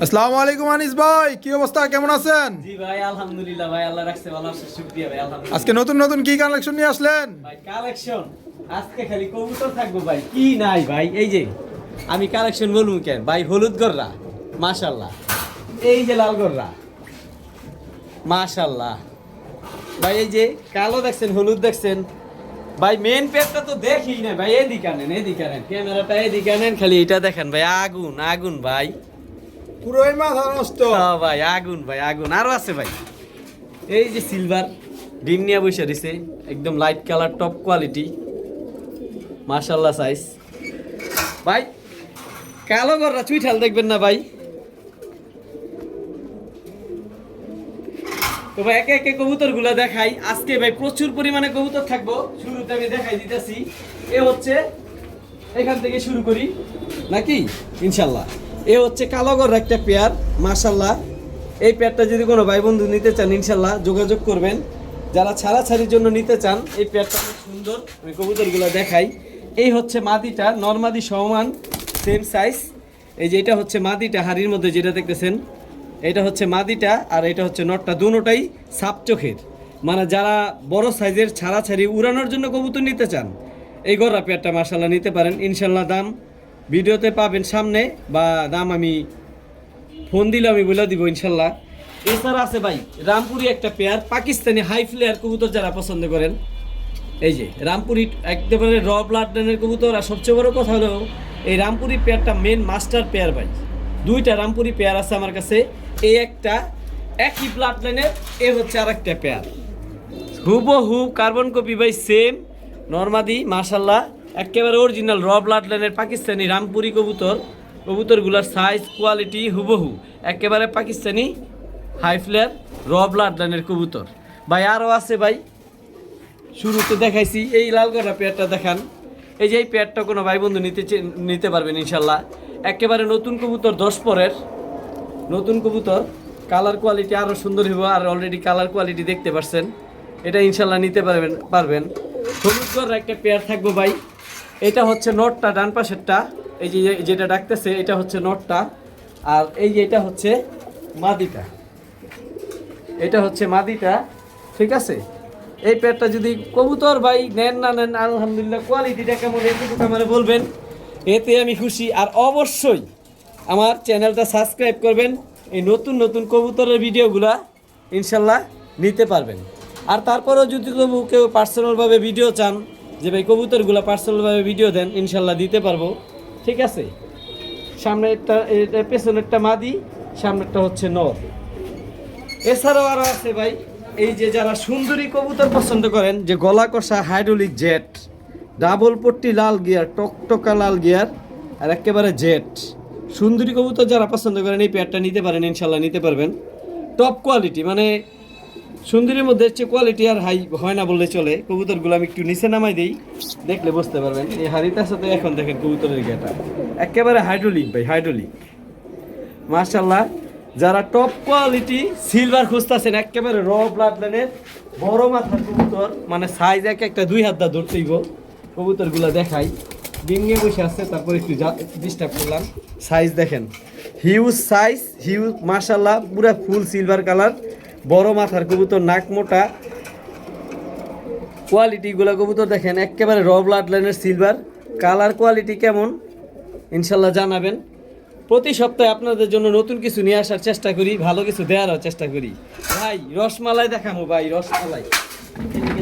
আসসালামু আলাইকুম আনিস ভাই, কি অবস্থা, কেমন আছেন? জি ভাই আলহামদুলিল্লাহ ভাই, আল্লাহ রাখছে ভালো আছে, শুকরিয়া ভাই আলহামদুলিল্লাহ। আজকে নতুন নতুন কি কালেকশন নিয়ে আসলেন? ভাই কালেকশন আজকে খালি কবুতর থাকবো ভাই, কি নাই ভাই। এই যে আমি কালেকশন বলবো কেন ভাই, হলুদ গররা মাশাআল্লাহ, এই যে লাল গররা মাশাআল্লাহ ভাই, এই যে কালো দেখছেন, হলুদ দেখছেন ভাই, মেন পেটটা তো দেখি না ভাই, এদিকে আনেন ক্যামেরাটা এদিকে আনেন, খালি এটা দেখেন ভাই, আগুন আগুন ভাই, পুরোই মাথা নষ্ট ভাই আগুন ভাই আগুন। আরো আছে ভাই, এই যে সিলভার ডিম নিয়ে বসে দিছে, একদম লাইট কালার টপ কোয়ালিটি মাশাআল্লাহ সাইজ ভাই। কালো গররা চুইঠাল দেখবেন না ভাই। তো ভাই একে একে কবুতর গুলা দেখাই আজকে ভাই, প্রচুর পরিমাণে কবুতর থাকবো। শুরুতে আমি দেখাই দিতেছি, এ হচ্ছে এখান থেকে শুরু করি নাকি, ইনশাল্লাহ এ হচ্ছে কালো গররা একটা পেয়ার মাশাআল্লাহ। এই পেয়ারটা যদি কোনো ভাই বন্ধু নিতে চান ইনশাল্লাহ যোগাযোগ করবেন। যারা ছাড়াছাড়ির জন্য নিতে চান, এই পেয়ারটা অনেক সুন্দর। আমি কবুতরগুলো দেখাই। এই হচ্ছে মাদিটা, নরমাদি সমান সেম সাইজ। এই যে এটা হচ্ছে মাদিটা, হাড়ির মধ্যে যেটা দেখতেছেন এটা হচ্ছে মাদিটা, আর এটা হচ্ছে নটটা, দুটোটাই সাপ চোখের। মানে যারা বড় সাইজের ছাড়াছাড়ি উড়ানোর জন্য কবুতর নিতে চান, এই গররা পেয়ারটা মাশাআল্লাহ নিতে পারেন ইনশাল্লাহ। দাম ভিডিওতে পাবেন সামনে, বা দাম আমি ফোন দিলে আমি বলে দিব ইনশাল্লাহ। এছাড়া আছে ভাই রামপুরি একটা পেয়ার, পাকিস্তানি হাই ফ্লেয়ার কবুতর যারা পছন্দ করেন, এই যে রামপুরি একেবারে র ব্লাড লাইনের কবুতর। আর সবচেয়ে বড় কথা হলো এই রামপুরি পেয়ারটা মেন মাস্টার পেয়ার ভাই। দুইটা রামপুরি পেয়ার আছে আমার কাছে, এই একটা একই ব্লাড লাইনের, এ হচ্ছে আর একটা পেয়ার, হুবহু কার্বন কপি ভাই, সেম নরমাদি মাশাআল্লাহ, একেবারে অরিজিনাল র ব্লাড লাইনের পাকিস্তানি রামপুরি কবুতর। কবুতরগুলোর সাইজ কোয়ালিটি হুবহু একেবারে পাকিস্তানি হাই ফ্লেয়ার র ব্লাড লাইনের কবুতর ভাই। আরও আছে ভাই, শুরুতে দেখাইছি এই লাল গররা পেয়ারটা দেখান। এই যে এই পেয়ারটা কোনো ভাই বন্ধু নিতে পারবেন ইনশাল্লাহ। একেবারে নতুন কবুতর, 10 পরের নতুন কবুতর, কালার কোয়ালিটি আরও সুন্দর হইব। আর অলরেডি কালার কোয়ালিটি দেখতে পাচ্ছেন, এটা ইনশাল্লাহ নিতে পারবেন। হলুদ গররা একটা পেয়ার থাকবো ভাই। এটা হচ্ছে নটটা, ডান পাশেরটা, এই যে যেটা ডাকতেছে এটা হচ্ছে নটটা, আর এই যে এটা হচ্ছে মাদিটা, এটা হচ্ছে মাদিটা, ঠিক আছে। এই পেয়ারটা যদি কবুতর ভাই নেন না নেন, আলহামদুলিল্লাহ কোয়ালিটিটা কেমন এটুকু আমার বলবেন, এতে আমি খুশি। আর অবশ্যই আমার চ্যানেলটা সাবস্ক্রাইব করবেন, এই নতুন নতুন কবুতরের ভিডিওগুলা ইনশাল্লাহ নিতে পারবেন। আর তারপরেও যদি কেউ পার্সোনালভাবে ভিডিও চান, যে ভাই কবুতরগুলো পার্সোনালভাবে ভিডিও দেন, ইনশাল্লাহ দিতে পারবো, ঠিক আছে। সামনেরটা পেছনেরটা মাদি, সামনেরটা হচ্ছে নর। এছাড়াও আরও আছে ভাই, এই যে যারা সুন্দরী কবুতর পছন্দ করেন, যে গলা কষা হাইড্রোলিক জেট, ডাবল পট্টি লাল গিয়ার, টকটকা লাল গিয়ার, আর একেবারে জেট সুন্দরী কবুতর যারা পছন্দ করেন, এই পেয়ারটা নিতে পারেন ইনশাল্লাহ নিতে পারবেন। টপ কোয়ালিটি, মানে সুন্দরীর মধ্যে হচ্ছে কোয়ালিটি আর হাই হয় না বললে চলে। কবুতরগুলো আমি একটু নিচে নামাই দিই, দেখলে বুঝতে পারবেন। এই হাড়িটার সাথে এখন দেখেন কবুতরের গেটা একেবারে হাইড্রোলিক ভাই, হাইড্রোলিক মাশাআল্লাহ। যারা টপ কোয়ালিটি সিলভার খুঁজতেছেন, একেবারে র ব্লাড লাইনের বড় মাথার কবুতর, মানে সাইজ একটা 2 হাত দা ধরতেইব। কবুতরগুলো দেখাই, ডিঙ্গে বসে আছে, তারপর একটু ডিস্টার্ব করলাম। সাইজ দেখেন, হিউজ সাইজ, হিউজ মাশাআল্লাহ, পুরা ফুল সিলভার কালার, বড় মাথার কবুতর, নাক মোটা কোয়ালিটিগুলো কবুতর দেখেন, একেবারে র ব্লাড লাইনের সিলভার কালার। কোয়ালিটি কেমন ইনশাল্লাহ জানাবেন। প্রতি সপ্তাহে আপনাদের জন্য নতুন কিছু নিয়ে আসার চেষ্টা করি, ভালো কিছু দেওয়ারও চেষ্টা করি ভাই। রসমালাই দেখাবো ভাই, রসমালাই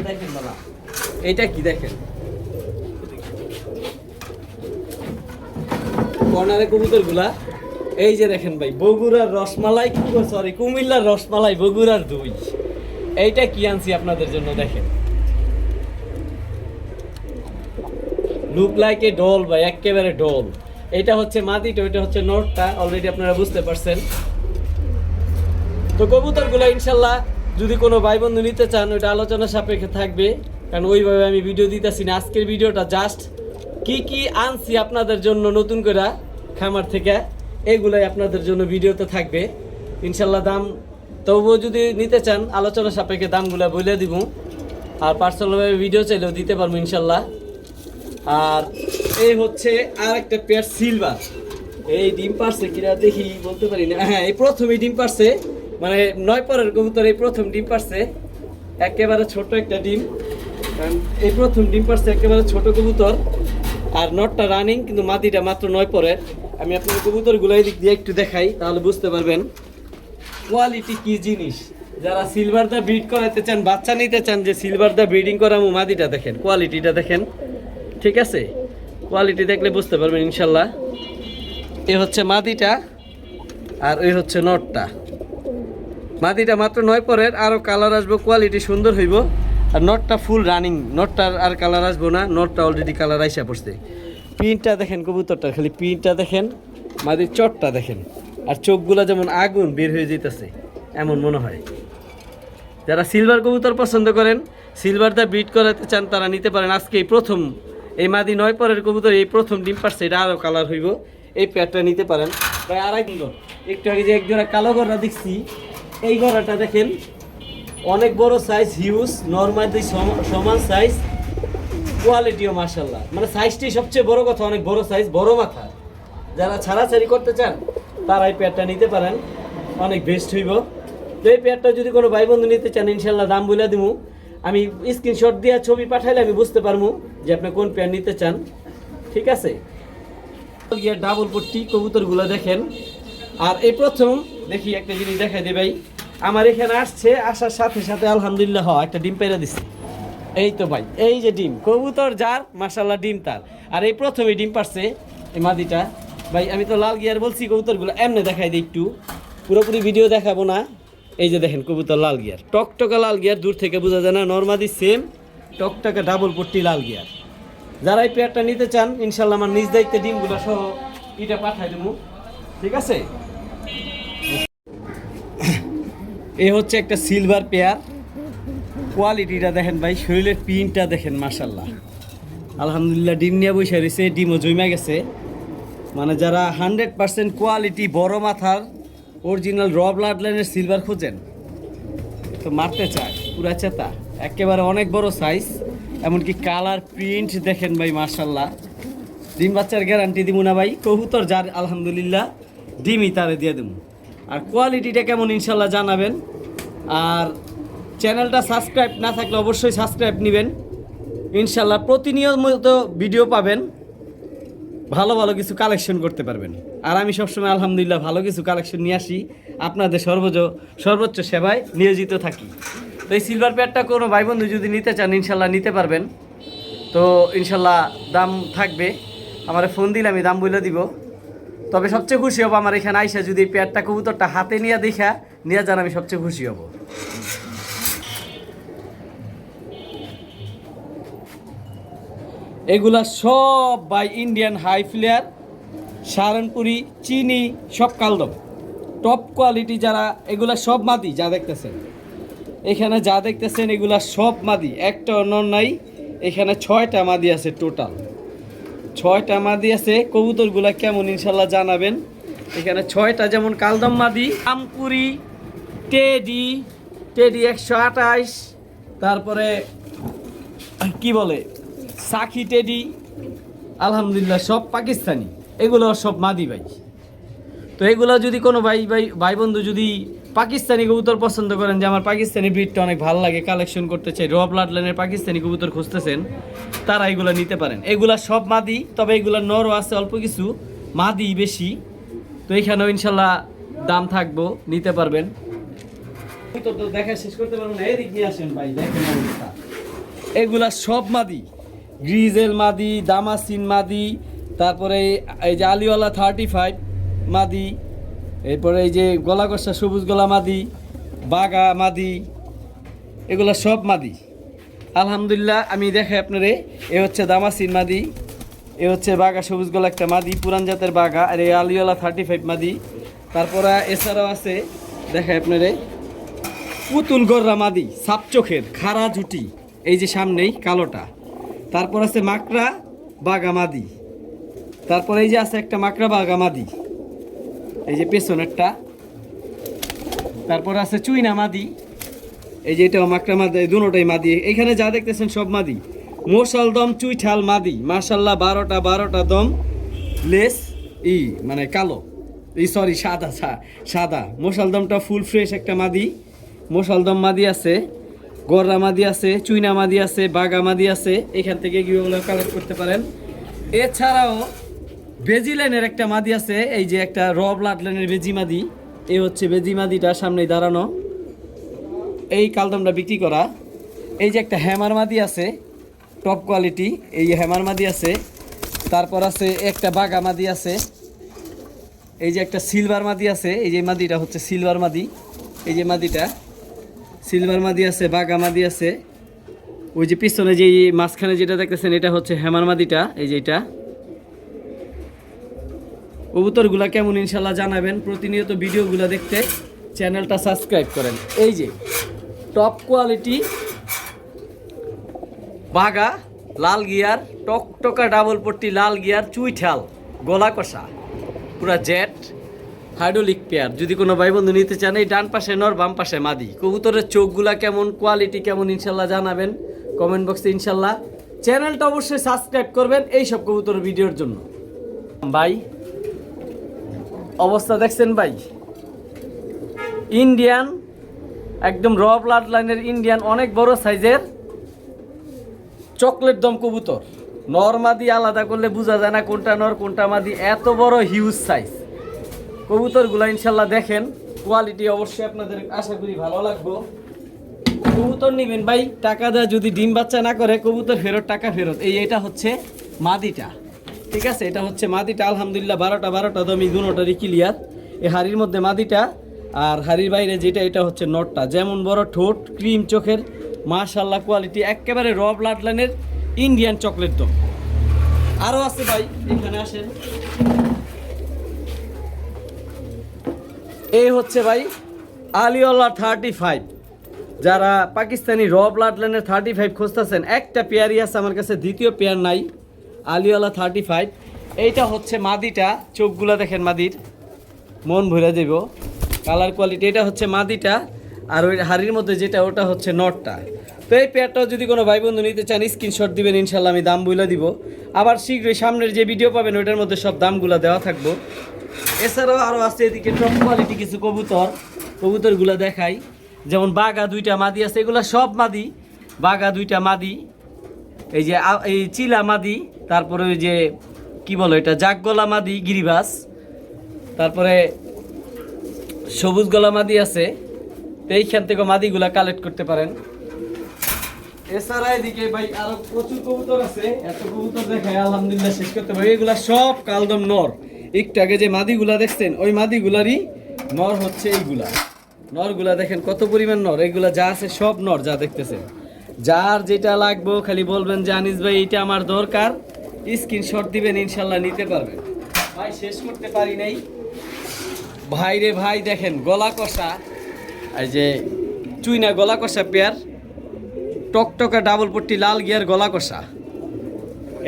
দেখেন বালা, এইটা কি দেখেন, কর্নারে কবুতরগুলা, এই যে দেখেন ভাই, বগুড়ার রসমালাই, সরি কুমিল্লার রসমালাই, বগুড়ার দই। এইটা কি আনছি আপনাদের জন্য দেখেন, লুক লাইক এ ডল ভাই, একেবারে ডল। এটা হচ্ছে মাদিটা, ওইটা হচ্ছে নটটা, অলরেডি আপনারা বুঝতে পারছেন। তো কবুতরগুলো ইনশাল্লাহ যদি কোনো ভাই বন্ধু নিতে চান, ওইটা আলোচনা সাপেক্ষে থাকবে, কারণ ওইভাবে আমি ভিডিও দিতেছি না। আজকের ভিডিওটা জাস্ট কি আনছি আপনাদের জন্য নতুন করে খামার থেকে, এগুলাই আপনাদের জন্য ভিডিওতে থাকবে ইনশাল্লাহ। দাম তবুও যদি নিতে চান, আলোচনা সাপেক্ষে দামগুলো বলে দিব, আর পার্সোনালভাবে ভিডিও চাইলেও দিতে পারবো ইনশাল্লাহ। আর এই হচ্ছে আর একটা পেয়ার সিলভার, এই ডিম পারছে কিনা দেখি বলতে পারি না। হ্যাঁ, এই প্রথমই ডিম পারছে, মানে 9 পরের কবুতর এই প্রথম ডিম পারছে। একেবারে ছোট একটা ডিম, কারণ এই প্রথম ডিম পারছে একেবারে ছোট কবুতর। আর নটটা রানিং, কিন্তু মাদিটা মাত্র 9 পরের। আমি আপনার কবুতরগুলো এই দিক দিয়ে একটু দেখাই, তাহলে বুঝতে পারবেন কোয়ালিটি কি জিনিস। যারা সিলভার দা ব্রিড করাতে চান, বাচ্চা নিতে চান, যে সিলভার দা ব্রিডিং করামু, মাদিটা দেখেন, কোয়ালিটিটা দেখেন, ঠিক আছে? কোয়ালিটি দেখলে বুঝতে পারবেন ইনশাল্লাহ। এ হচ্ছে মাদিটা আর ওই হচ্ছে নটটা। মাদিটা মাত্র 9 পরের, আরও কালার আসবো, কোয়ালিটি সুন্দর হইব। আর নটটা ফুল রানিং, নটটার আর কালার আসবো না, নটটা অলরেডি কালার আইসা পড়ছে। পিনটা দেখেন কবুতরটার, খালি পিনটা দেখেন, মাদির চটটা দেখেন, আর চোখগুলা যেমন আগুন বের হয়ে যেতেছে এমন মনে হয়। যারা সিলভার কবুতর পছন্দ করেন, সিলভার দা ব্রিড করাতে চান, তারা নিতে পারেন। আজকে এই প্রথম এই মাদি 9 পরের কবুতর এই প্রথম ডিম পারছে, এটা আরও কালার হইব, এই পেয়ারটা নিতে পারেন। প্রায় 2.5 কিলো। একটু আগে যে একজোড়া কালো গড়া দেখছি, এই গড়াটা দেখেন, অনেক বড় সাইজ, হিউজ, নর্মালি সমান সাইজ, কোয়ালিটিও মাশাআল্লাহ। মানে সাইজটাই সবচেয়ে বড় কথা, অনেক বড় সাইজ, বড় মাথা। যারা ছাড়াছাড়ি করতে চান তারা এই পেয়ারটা নিতে পারেন, অনেক বেস্ট হইব। তো এই পেয়ারটা যদি কোনো ভাই বন্ধু নিতে চান, ইনশাল্লাহ দাম বলে দিব। আমি স্ক্রিনশট দিয়ে ছবি পাঠাইলে আমি বুঝতে পারবো যে আপনি কোন পেয়ার নিতে চান, ঠিক আছে? ডাবল পট্টি কবুতরগুলো দেখেন। আর এই প্রথম দেখি একটা জিনিস দেখাই দে ভাই, আমার এখানে আসছে, আসার সাথে সাথে আলহামদুলিল্লাহ একটা ডিম পেরে দিচ্ছে। এই তো ভাই, এই যে ডিম, কবুতর যার মাশাআল্লাহ ডিম তার। আর এই প্রথমে ডিম পারছে এই মাদিটা। ভাই আমি তো লাল গিয়ার বলছি, কবুতরগুলো এমনি দেখাই দিই একটু, পুরোপুরি ভিডিও দেখাবো না। এই যে দেখেন কবুতর লাল গিয়ার, টকটকা লাল গিয়ার, দূর থেকে বোঝা যায় না, নর্মালি সেম টকটকা ডাবল পট্টি লাল গিয়ার। যারা এই পেয়ারটা নিতে চান, ইনশাল্লাহ আমার নিজ দায়িত্বে ডিমগুলো সহ এটা পাঠাই দেবো, ঠিক আছে? এ হচ্ছে একটা সিলভার পেয়ার, কোয়ালিটিটা দেখেন ভাই, শরীরের পিনটা দেখেন, মাশাল্লাহ আলহামদুলিল্লাহ। ডিম নিয়ে বসে রয়েছে, ডিমও জমে গেছে। মানে যারা 100% কোয়ালিটি, বড় মাথার, অরিজিনাল র ব্লাড লাইনের সিলভার খোঁজেন, তো মারতে চায় পুরা চেতা, একেবারে অনেক বড় সাইজ, এমনকি কালার প্রিন্ট দেখেন ভাই, মাশাল্লাহ। ডিম বাচ্চার গ্যারান্টি দিব না ভাই, কবুতর যার আলহামদুলিল্লাহ ডিমই তারে দিয়ে দেবো। আর কোয়ালিটিটা কেমন ইনশাল্লাহ জানাবেন। আর চ্যানেলটা সাবস্ক্রাইব না থাকলে অবশ্যই সাবস্ক্রাইব নেবেন, ইনশাল্লাহ প্রতিনিয়ত ভিডিও পাবেন, ভালো ভালো কিছু কালেকশন করতে পারবেন। আর আমি সবসময় আলহামদুলিল্লাহ ভালো কিছু কালেকশন নিয়ে আসি, আপনাদের সর্বোচ্চ সেবায় নিয়োজিত থাকি। তো এই সিলভার পেয়ারটা কোনো ভাই বন্ধু যদি নিতে চান, ইনশাল্লাহ নিতে পারবেন। তো ইনশাল্লাহ দাম থাকবে, আমার ফোন দিলে আমি দাম বলে দিব। তবে সবচেয়ে খুশি হব আমার এখানে আইসা যদি পেয়ারটা কবুতরটা হাতে নিয়ে দেখা নিয়ে যান, আমি সবচেয়ে খুশি হব। এগুলা সব by Indian high flair, Saharanpuri, চিনি, সব কালদম, টপ কোয়ালিটি। যারা এগুলা সব মাদি, যা দেখতেছেন এখানে, যা দেখতেছেন এগুলা সব মাদি, একটা অন্য নাই। এখানে 6টা মাদি আছে, টোটাল 6টা মাদি আছে। কবুতরগুলা কেমন ইনশাল্লাহ জানাবেন। এখানে 6টা, যেমন কালদম মাদি, আমপুরি, টেডি 128, তারপরে কি বলে সাকি টেডি, আলহামদুলিল্লাহ সব পাকিস্তানি, এগুলো সব মাদি ভাই। তো এগুলো যদি কোনো ভাই বন্ধু যদি পাকিস্তানি কবুতর পছন্দ করেন, যে আমার পাকিস্তানি ব্রিডটা অনেক ভালো লাগে, কালেকশন করতে চাই, র ব্লাড লাইনের পাকিস্তানি কবুতর খুঁজতেছেন, তারা এগুলো নিতে পারেন। এগুলা সব মাদি, তবে এগুলা নরও আছে অল্প কিছু, মাদি বেশি। তো এখানেও ইনশাল্লাহ দাম থাকবো, নিতে পারবেন। তো দেখা শেষ করতে পারবো না, এদিক নিয়ে আসেন ভাই, দেখেন অবস্থা। এগুলা সব মাদি, গ্রিজেল মাদি, দামাসিন মাদি, তারপরে এই যে আলিওয়ালা 35 মাদি, এরপরে এই যে গলা কষা সবুজ গলা মাদি, বাগা মাদি, এগুলো সব মাদি আলহামদুলিল্লাহ। আমি দেখাই আপনারে, এ হচ্ছে দামাসিন মাদি, এ হচ্ছে বাগা সবুজ গলা একটা মাদি, পুরান জাতের বাগা, আর এই আলিওয়ালা 35 মাদি। তারপরে এছাড়াও আছে, দেখাই আপনারে, পুতুল গররা মাদি, সাপ চোখের, খাড়া জুটি, এই যে সামনেই কালোটা। তারপর আছে মাকড়া বাগা মাদি, তারপরে এই যে আছে একটা মাকড়া বাগা মাদি, এই যে পেছনেরটা। তারপর আছে চুইনা মাদি, এই যে এটাও মাকড়া মাদি, দুটোটাই মাদি। এখানে যা দেখতেছেন সব মাদি। মশাল দম চুইঠাল মাদি, মাশাল্লাহ 12টা দম, লেস মানে কালো, সরি সাদা, সাদা। মশালদমটা ফুল ফ্রেশ একটা মাদি, মশালদম মাদি আছে, গররা মাদি আছে, চুইনা মাদি আছে, বাগা মাদি আছে। এখান থেকে গিয়েগুলো কালেক্ট করতে পারেন। এছাড়াও বেজি লাইনের একটা মাদি আছে, এই যে একটা র ব্লাড লাইনের বেজি মাদি। এই হচ্ছে বেজি মাদিটা সামনে দাঁড়ানো, এই কালদমটা বিক্রি করা। এই যে একটা হ্যামার মাদি আছে, টপ কোয়ালিটি, এই হ্যামার মাদি আছে। তারপর আছে একটা বাগা মাদি আছে, এই যে একটা সিলভার মাদি আছে, এই যে মাদিটা হচ্ছে সিলভার মাদি, এই যে মাদিটা সিলভার মাদি আছে, বাগা মাদি আছে। ওই যে পিছনে যে মাঝখানে যেটা দেখতেছেন এটা হচ্ছে হ্যামার মাদিটা, এই যে এটা। কবুতরগুলা কেমন ইনশাল্লাহ জানাবেন। প্রতিনিয়ত ভিডিওগুলো দেখতে চ্যানেলটা সাবস্ক্রাইব করেন। এই যে টপ কোয়ালিটি বাগা, লাল গিয়ার, টকটকা ডাবল পট্টি লাল গিয়ার, চুইঠাল, গলা কষা, পুরা জেট হাইড্রোলিক পেয়ার। যদি কোনো ভাই বন্ধু নিতে চান, এই ডান পাশে নর, বাম পাশে মাদি। কবুতরের চোখগুলা কেমন, কোয়ালিটি কেমন ইনশাল্লাহ জানাবেন কমেন্ট বক্সে ইনশাল্লাহ। চ্যানেলটা অবশ্যই সাবস্ক্রাইব করবেন এই সব কবুতর ভিডিওর জন্য। ভাই অবস্থা দেখছেন ভাই, ইন্ডিয়ান একদম র ব্লাড লাইনের ইন্ডিয়ান, অনেক বড় সাইজের চকলেট দম কবুতর। নর মাদি আলাদা করলে বোঝা যায় না কোনটা নর কোনটা মাদি, এত বড় হিউজ সাইজ কবুতরগুলো ইনশাল্লাহ দেখেন। কোয়ালিটি অবশ্যই আপনাদের আশা করি ভালো লাগবে। কবুতর নেবেন ভাই, টাকা দেয় যদি ডিম বাচ্চা না করে কবুতর ফেরত, টাকা ফেরত। এটা হচ্ছে মাদিটা, ঠিক আছে, এটা হচ্ছে মাদিটা। আলহামদুলিল্লাহ 12টা দমি দুটোটারই ক্লিয়ার। এই হাড়ির মধ্যে মাদিটা, আর হাড়ির বাইরে যেটা এটা হচ্ছে নটটা। যেমন বড় ঠোঁট, ক্রিম চোখের, মাশাআল্লাহ কোয়ালিটি একেবারে র ব্লাড লাইনের ইন্ডিয়ান চকলেট দম। আরও আছে ভাই, এখানে আসেন। এই হচ্ছে ভাই আলিওয়ালা 35। যারা পাকিস্তানি র ব্লাড লাইনের 35 খুঁজতেছেন, একটা পেয়ারই আছে আমার কাছে, দ্বিতীয় পেয়ার নাই। আলিওয়ালা 35, এইটা হচ্ছে মাদিটা। চোখগুলা দেখেন মাদির, মন ভরে দেব। কালার কোয়ালিটি, এটা হচ্ছে মাদিটা। আর ওই হাড়ির মধ্যে যেটা ওটা হচ্ছে নটটা। তো এই পেয়ারটাও যদি কোনো ভাই বন্ধু নিতে চান স্ক্রিনশট দিবেন, ইনশাল্লাহ আমি দাম বলে দিব। আবার শীঘ্রই সামনের যে ভিডিও পাবেন ওইটার মধ্যে সব দামগুলো দেওয়া থাকবো। এছাড়াও আরও আছে এদিকে টপ কোয়ালিটি কিছু কবুতরগুলো দেখাই। যেমন বাগা 2টা মাদি আছে, এগুলো সব মাদি। বাগা 2টা মাদি, এই যে এই চিলা মাদি, তারপরে ওই যে কি বলো এটা জাগগলা মাদি, গিরিবাস, তারপরে সবুজ গলা মাদি আছে। তো এইখান থেকে মাদিগুলা কালেক্ট করতে পারেন। এছাড়া এদিকে ভাই আরো প্রচুর কবুতর আছে, এত কবুতর দেখায় আলহামদুলিল্লাহ শেষ করতে পারি। এগুলা সব কালদম নর। একটু আগে যে মাদিগুলা দেখছেন ওই মাদিগুলারই নর হচ্ছে এইগুলা। নরগুলা দেখেন কত পরিমাণ নর, এগুলা যা আছে সব নর যা দেখতেছেন। যার যেটা লাগবে খালি বলবেন যে আনিস ভাই এইটা আমার দরকার, স্ক্রিনশট দিবেন, ইনশাল্লাহ নিতে পারবেন। ভাই শেষ করতে পারি নাই ভাই রে ভাই, দেখেন গলা কষা, এই যে চুইনা গলা কষা পেয়ার, টকটকা ডাবল পট্টি লাল গিয়ার গলা কষা।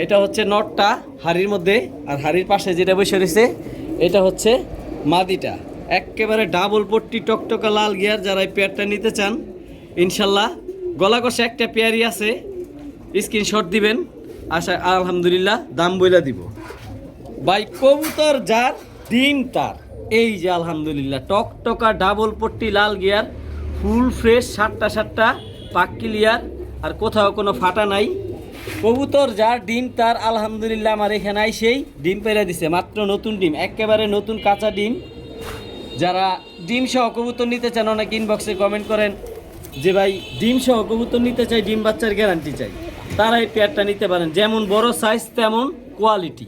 এটা হচ্ছে নটটা হাড়ির মধ্যে, আর হাড়ির পাশে যেটা বসে রয়েছে এটা হচ্ছে মাদিটা। একেবারে ডাবল পট্টি টকটকা লাল গিয়ার। যারা এই পেয়ারটা নিতে চান ইনশাল্লাহ গলা কষা একটা পেয়ারই আছে, স্ক্রিনশট দিবেন, আশা আলহামদুলিল্লাহ দাম বইলা দিব। ভাই কবুতর যার ডিম তার, এই যে আলহামদুলিল্লাহ টকটকা ডাবল পট্টি লাল গিয়ার, ফুল ফ্রেশ, 7টা পাক ক্লিয়ার, আর কোথাও কোনো ফাটা নাই। কবুতর যার ডিম তার আলহামদুলিল্লাহ। আমার এখানে সেই ডিম পেরে দিছে, মাত্র নতুন ডিম, একেবারে নতুন কাঁচা ডিম। যারা ডিম সহ কবুতর নিতে চান অনেক ইনবক্সে কমেন্ট করেন যে ভাই ডিম সহ কবুতর নিতে চাই, ডিম বাচ্চার গ্যারান্টি চাই, তারা এই পেয়ারটা নিতে পারেন। যেমন বড় সাইজ তেমন কোয়ালিটি,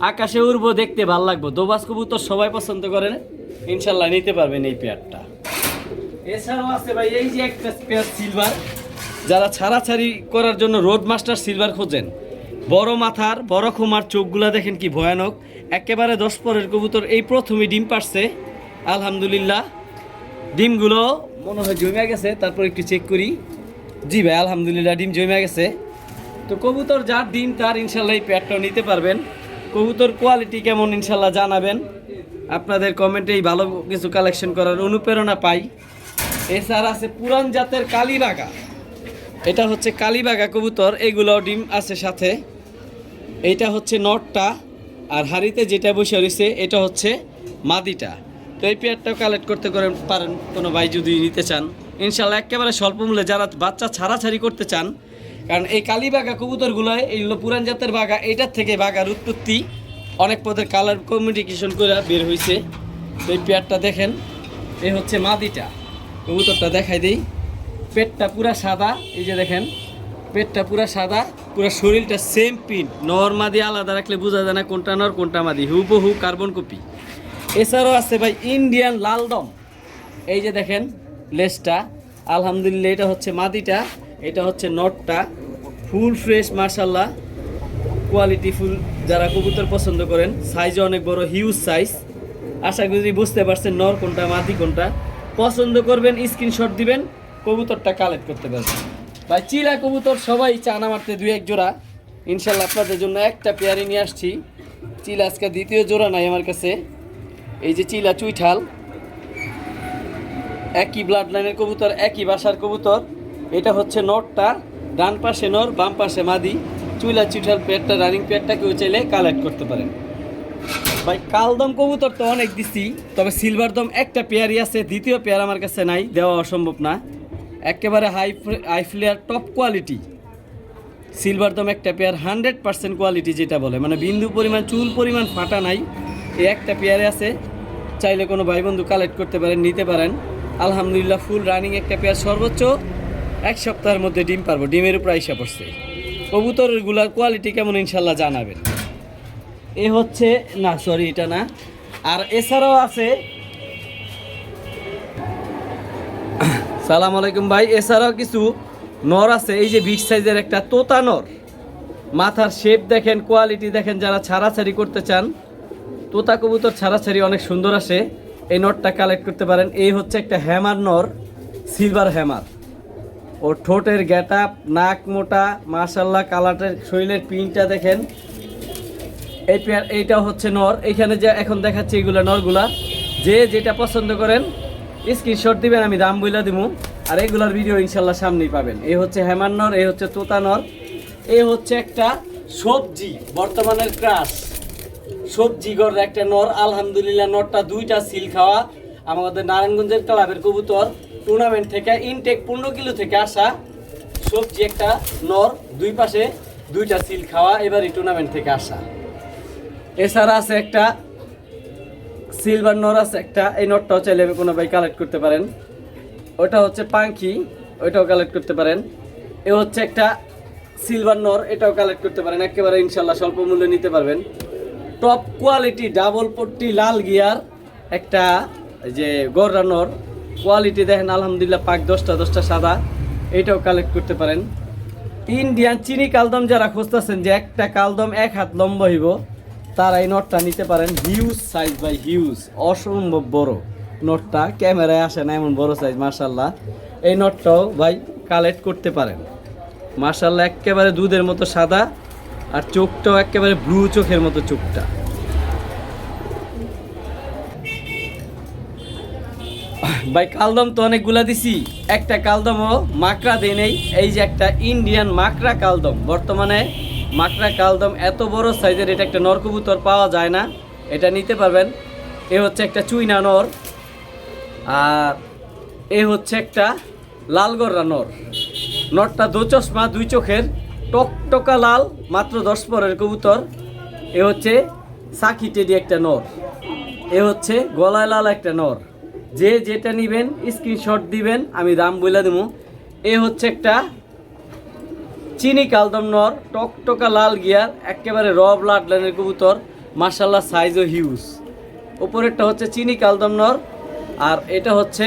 আকাশে উড়বো, দেখতে ভালো লাগবে। দোবাস কবুতর সবাই পছন্দ করেন, ইনশাল্লাহ নিতে পারবেন এই পেয়ারটা। এছাড়াও আছে ভাই এই যে একটা পেয়ার সিলভার। যারা ছাড়াছাড়ি করার জন্য রোড মাস্টার সিলভার খোঁজেন, বড় মাথার, বড় খুমার, চোখগুলা দেখেন কি ভয়ানক, একেবারে 10 পরের কবুতর। এই প্রথমে ডিম পারছে আলহামদুলিল্লাহ। ডিমগুলো মনে হয় জমে গেছে, তারপর একটু চেক করি। জি ভাই আলহামদুলিল্লাহ ডিম জমে গেছে। তো কবুতর যার ডিম তার ইনশাল্লাহ এই পেয়ারটাও নিতে পারবেন। কবুতর কোয়ালিটি কেমন ইনশাল্লাহ জানাবেন, আপনাদের কমেন্টেই ভালো কিছু কালেকশন করার অনুপ্রেরণা পাই। এছাড়া আছে পুরান জাতের কালীবাগা, এটা হচ্ছে কালীবাগা কবুতর, এগুলো ডিম আছে সাথে। এইটা হচ্ছে নটটা, আর হাড়িতে যেটা বসে রয়েছে এটা হচ্ছে মাদিটা। তো এই পেয়ারটাও কালেক্ট করতে পারেন কোনো ভাই যদি নিতে চান। ইনশাল্লাহ একেবারে স্বল্প মূল্যে যারা বাচ্চা ছাড়াছাড়ি করতে চান, কারণ এই কালীবাগা কবুতরগুলোয় এইগুলো পুরান জাতের বাগা, এইটার থেকে বাগার উৎপত্তি অনেক পদের কালার কমিউনিকেশন করে বের হয়েছে। তো এই পেয়ারটা দেখেন, এই হচ্ছে মাদিটা। কবুতরটা দেখাই দিই, পেটটা পুরা সাদা, এই যে দেখেন পেটটা পুরা সাদা, পুরো শরীরটা সেম প্রিন্ট। নর মাদি আলাদা রাখলে বোঝা যায় না কোনটা নর কোনটা মাদি, হুবহু কার্বন কপি। এছাড়াও আছে ভাই ইন্ডিয়ান লালদম, এই যে দেখেন লেজটা, আলহামদুলিল্লাহ এটা হচ্ছে মাদিটা, এটা হচ্ছে নটটা। ফুল ফ্রেশ মাশাল্লাহ, কোয়ালিটি ফুল। যারা কবুতর পছন্দ করেন, সাইজও অনেক বড়, হিউজ সাইজ। আশা করি বুঝতে পারছেন নর কোনটা মাদি কোনটা। পছন্দ করবেন, স্ক্রিনশট দিবেন, কবুতরটা কালেক্ট করতে পারবেন। ভাই চিলা কবুতর সবাই চানা মারতে 2-1 জোড়া, ইনশাল্লাহ আপনাদের জন্য একটা পেয়ারি নিয়ে আসছি। চিলা আজকে দ্বিতীয় জোড়া নাই আমার কাছে। এই যে চিলা চুইঠাল, একই ব্লাড লাইনের কবুতর, একই বাসার কবুতর। এটা হচ্ছে নটটা, ডান পাশে নর বাম পাশে মাদি। চুইলা চুইঠাল পেয়ারটা, রানিং পেয়ারটা কেউ চাইলে কালেক্ট করতে পারেন। ভাই কালদম কবুতর তো অনেক দিছি, তবে সিলভার দম একটা পেয়ারই আছে, দ্বিতীয় পেয়ার আমার কাছে নাই, দেওয়া অসম্ভব না। একেবারে high flair top quality silver দম একটা পেয়ার, 100% কোয়ালিটি যেটা বলে, মানে বিন্দু পরিমাণ চুল পরিমাণ ফাটা নাই। এই একটা পেয়ারে আছে, চাইলে কোনো ভাই বন্ধু কালেক্ট করতে পারেন, নিতে পারেন। আলহামদুলিল্লাহ ফুল রানিং একটা পেয়ার, সর্বোচ্চ 1 সপ্তাহের মধ্যে ডিম পারবো, ডিমের উপর আইসা পড়ছে। কবুতরগুলার কোয়ালিটি কেমন ইনশাল্লাহ জানাবেন। এ হচ্ছে না, সরি এটা না। আর এছাড়াও আছে, সালাম আলাইকুম ভাই, এছাড়াও কিছু নর আছে। এই যে বিগ সাইজের একটা তোতা নর, মাথার শেপ দেখেন, কোয়ালিটি দেখেন। যারা ছাড়াছাড়ি করতে চান, তোতা কবুতর ছাড়াছাড়ি অনেক সুন্দর আসে, এই নরটা কালেক্ট করতে পারেন। এই হচ্ছে একটা হ্যামার নর, সিলভার হ্যামার। ওর ঠোঁটের গেট আপ, নাক মোটা মাশাল্লাহ, কালারের শরীরের প্রিন্টটা দেখেন। এই পেয়ার, এইটাও হচ্ছে নর। এইখানে যে এখন দেখাচ্ছি এগুলো নরগুলা, যে যেটা পছন্দ করেন স্ক্রিনশট দিবেন, আমি দাম বইলা দিব। আর এগুলার ভিডিও ইনশাল্লাহ সামনেই পাবেন। এই হচ্ছে হ্যামার নর, এই হচ্ছে তোতা নর। এই হচ্ছে একটা সবজি বর্তমানের ক্রাশ, সবজি গড় একটা নর। আলহামদুলিল্লাহ নরটা 2টা সিল খাওয়া, আমাদের নারায়ণগঞ্জের ক্লাবের কবুতর টুর্নামেন্ট থেকে ইনটেক 15 কিলো থেকে আসা সবজি একটা নর, 2 পাশে 2টা সিল খাওয়া, এবারই টুর্নামেন্ট থেকে আসা। এছাড়া আছে একটা সিলভার নর আছে একটা, এই নটটাও চাইলে কোনো ভাই কালেক্ট করতে পারেন। ওটা হচ্ছে পাঙ্খি, ওইটাও কালেক্ট করতে পারেন। এ হচ্ছে একটা সিলভার নর, এটাও কালেক্ট করতে পারেন, একেবারে ইনশাল্লাহ স্বল্প মূল্যে নিতে পারবেন। টপ কোয়ালিটি ডাবল পট্টি লাল গিয়ার একটা যে গররা নর, কোয়ালিটি দেখেন আলহামদুলিল্লাহ, পাক 10টা সাদা, এইটাও কালেক্ট করতে পারেন। ইন্ডিয়ান চিনি কালদম যারা খুঁজতেছেন যে একটা কালদম 1 হাত লম্বা হইব, তারা এই নটটা নিতে পারেন। হিউজ সাইজ ভাই, হিউজ, অসম্ভব বড় নটটা, ক্যামেরায় আসে না এমন বড় সাইজ মাশাল্লাহ। এই নটটাও ভাই কালেক্ট করতে পারেন মাশাল্লাহ, একেবারে দুধের মতো সাদা, আর চোখটাও একেবারে ব্লু চোখের মতো চোখটা। ভাই কালদম তো অনেকগুলা দিছি, একটা কালদমও মাকড়া দেয় নেই। এই যে একটা ইন্ডিয়ান মাকড়া কালদম, বর্তমানে মাকড়া কালদম এত বড় সাইজের, এটা একটা নর কবুতর পাওয়া যায় না, এটা নিতে পারবেন। এ হচ্ছে একটা চুইনা নর, আর এ হচ্ছে একটা লালগররা নর। নরটা 2 চশমা 2 চোখের, টকটকা লাল, মাত্র 10 পরের কবুতর। এ হচ্ছে সাকি টেডি একটা নর, এ হচ্ছে গলায় লাল একটা নর। যে যেটা নেবেন স্ক্রিনশট দিবেন, আমি দাম বলে দেবো। এ হচ্ছে একটা চিনি কালদম নর, টকটকা লাল গিয়ার, একেবারে র ব্লাড লাইনের কবুতর মাশাল্লাহ, সাইজও হিউজ। উপরেরটা হচ্ছে চিনি কালদম নর, আর এটা হচ্ছে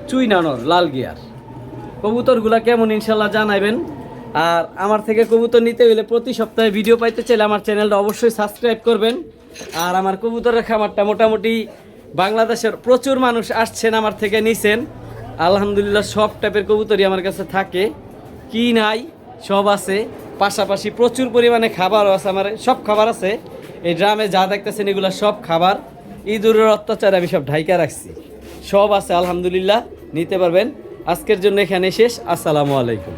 চুইনা নর লাল গিয়ার। কবুতরগুলা কেমন ইনশাল্লাহ জানাবেন। আর আমার থেকে কবুতর নিতে হলে প্রতি সপ্তাহে ভিডিও পাইতে চাইলে আমার চ্যানেলটা অবশ্যই সাবস্ক্রাইব করবেন। আর আমার কবুতরের খামারটা মোটামুটি বাংলাদেশের প্রচুর মানুষ আসছেন, আমার থেকে নিছেন। আলহামদুলিল্লাহ সব টাইপের কবুতরই আমার কাছে থাকে, কি নাই সব আছে। পাশাপাশি প্রচুর পরিমাণে খাবারও আছে, আমার সব খাবার আছে। এই ড্রামে যা দেখতেছেন এগুলো সব খাবার, ইঁদুরের অত্যাচার আমি সব ঢাইকা রাখছি, সব আছে আলহামদুলিল্লাহ, নিতে পারবেন। আজকের জন্য এখানে শেষ, আসসালামু আলাইকুম।